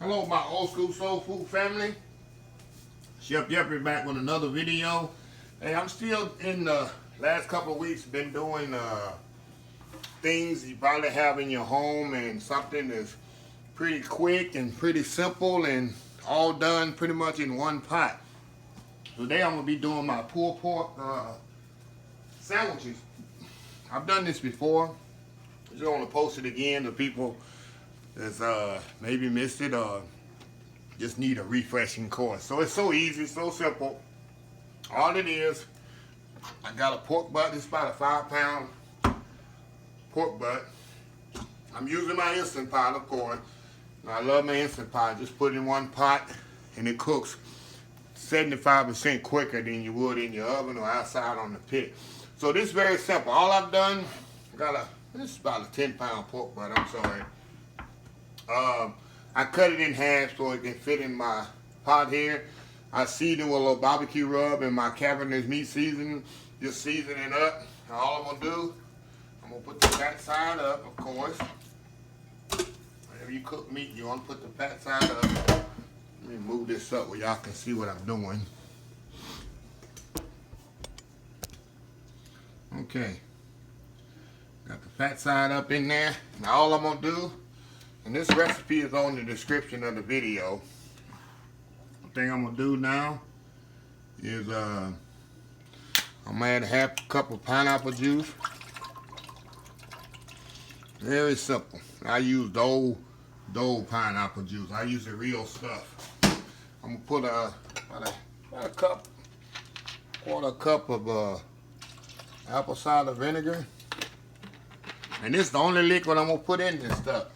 Hello, my old school soul food family. Chef Jeffrey back with another video. Hey, I'm still in the last couple of weeks been doing things you probably have in your home and something that's pretty quick and pretty simple and all done pretty much in one pot. Today I'm gonna be doing my pulled pork sandwiches. I've done this before. I just want to post it again to people that's maybe missed it or just need a refreshing course. So it's so easy, so simple. All it is, I got a pork butt. It's about a 5-pound pork butt. I'm using my Instant Pot, of course. I love my Instant Pot. Just put it in one pot and it cooks 75% quicker than you would in your oven or outside on the pit. So this is very simple. All I've done, this is about a 10-pound pork butt, I'm sorry. I cut it in half so it can fit in my pot here. I season with a little barbecue rub and my Cavernous meat seasoning. Just season it up. Now all I'm gonna do, I'm gonna put the fat side up, of course. Whenever you cook meat, you wanna put the fat side up. Let me move this up where y'all can see what I'm doing. Okay. Got the fat side up in there. Now all I'm gonna do, and this recipe is on the description of the video. The thing I'm gonna do now is I'm gonna add a half cup of pineapple juice. Very simple. I use Dole pineapple juice. I use the real stuff. I'm gonna put about a cup, quarter cup of apple cider vinegar. And this is the only liquid I'm gonna put in this stuff.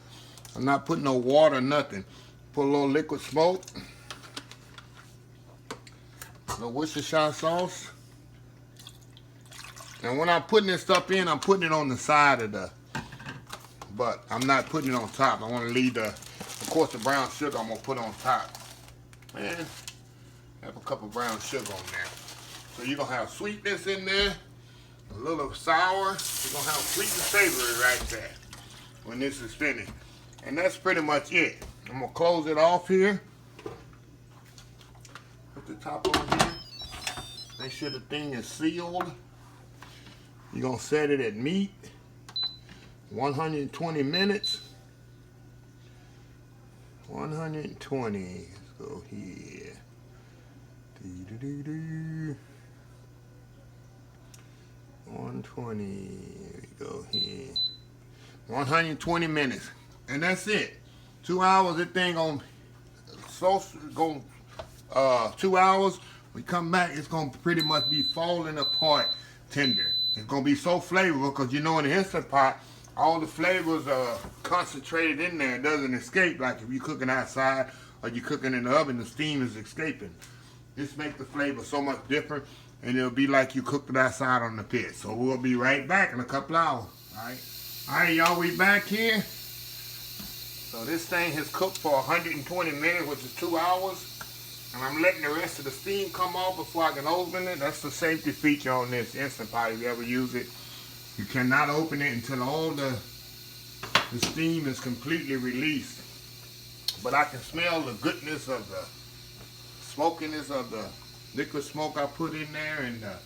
I'm not putting no water, nothing. Put a little liquid smoke. A little Worcestershire sauce. And when I'm putting this stuff in, I'm putting it on the side of the butt. I'm not putting it on top. I want to leave of course, the brown sugar I'm gonna put on top. And have a cup of brown sugar on there. So you're gonna have sweetness in there, a little sour. You're gonna have sweet and savory right there when this is finished. And that's pretty much it. I'm gonna close it off here. Put the top on here. Make sure the thing is sealed. You're gonna set it at meat. 120 minutes. 120. Let's go here. 120. Here we go here. 120 minutes. And that's it. 2 hours, that thing on 2 hours. We come back, it's gonna pretty much be falling apart tender. It's gonna be so flavorful because you know in the Instant Pot, all the flavors are concentrated in there. It doesn't escape like if you're cooking outside or you're cooking in the oven, the steam is escaping. This makes the flavor so much different and it'll be like you cooked it outside on the pit. So we'll be right back in a couple hours. All right, y'all, we back here. So this thing has cooked for 120 minutes, which is 2 hours. And I'm letting the rest of the steam come off before I can open it. That's the safety feature on this Instant Pot if you ever use it. You cannot open it until all the steam is completely released. But I can smell the goodness of the smokiness of the liquid smoke I put in there and the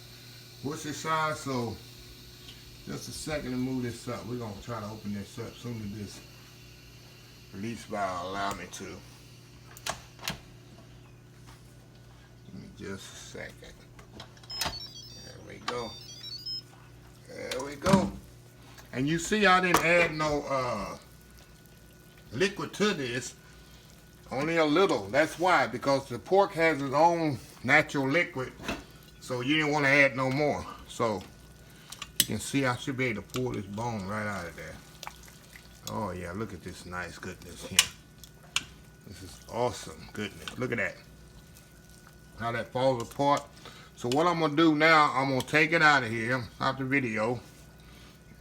Worcestershire. So just a second to move this up. We're going to try to open this up as soon as this release valve allow me to. Give me just a second. There we go. There we go. And you see I didn't add no liquid to this. Only a little. That's why. Because the pork has its own natural liquid. So you didn't want to add no more. So you can see I should be able to pull this bone right out of there. Oh yeah, look at this nice goodness here. This is awesome goodness. Look at that. How that falls apart. So what I'm gonna do now, I'm gonna take it out of here, out the video.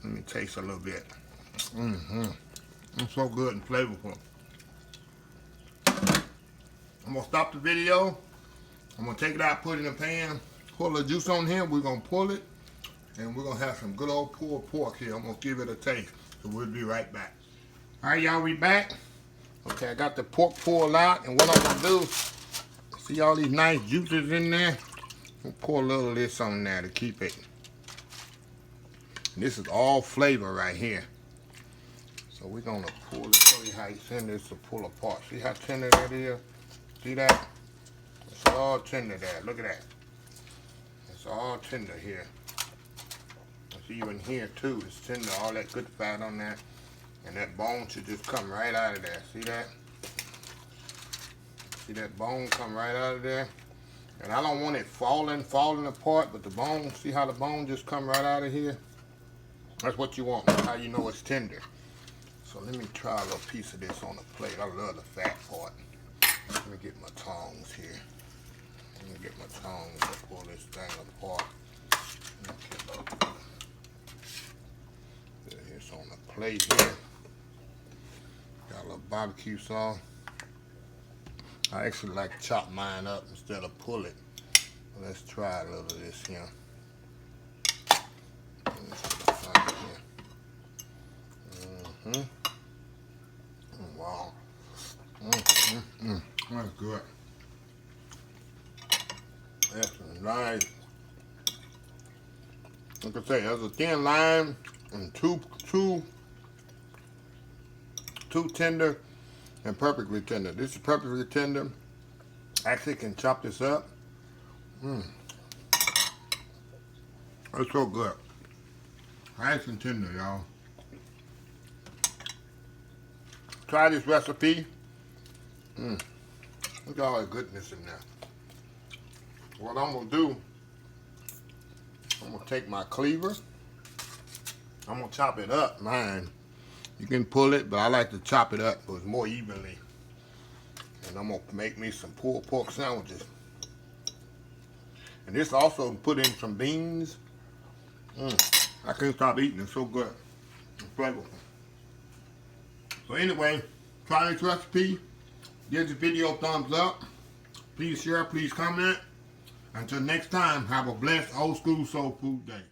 Let me taste a little bit. It's so good and flavorful. I'm gonna stop the video. I'm gonna take it out, put it in the pan, pour the juice on here. We're gonna pull it, and we're gonna have some good old pulled pork here. I'm gonna give it a taste. So we'll be right back. All right, y'all, we back. Okay, I got the pork pulled out, and what I'm gonna do, see all these nice juices in there? I'm gonna pour a little of this on there to keep it. And this is all flavor right here. So we're gonna pull it, show you how you send this to pull apart. See how tender that is? See that? It's all tender there, look at that. It's all tender here. It's even here too, it's tender, all that good fat on there. And that bone should just come right out of there. See that? See that bone come right out of there? And I don't want it falling apart, but the bone, see how the bone just come right out of here? That's what you want. That's how you know it's tender. So let me try a little piece of this on the plate. I love the fat part. Let me get my tongs here. Let me get my tongs to pull this thing apart. Okay. It's on the plate here. Got a little barbecue sauce. I actually like to chop mine up instead of pull it. Let's try a little of this here. Wow. That's good. That's nice. Like I say, there's a thin line and too tender and perfectly tender. This is perfectly tender. Actually can chop this up. It's so good. Nice and tender, y'all. Try this recipe. Look at all the goodness in there. What I'm gonna do, I'm gonna take my cleaver. I'm gonna chop it up, mine. You can pull it, but I like to chop it up so it's more evenly. And I'm gonna make me some pulled pork sandwiches. And this also put in some beans. I can't stop eating, it's so good. It's flavorful. So anyway, try this recipe. Give this video a thumbs up. Please share, please comment. Until next time, have a blessed old school soul food day.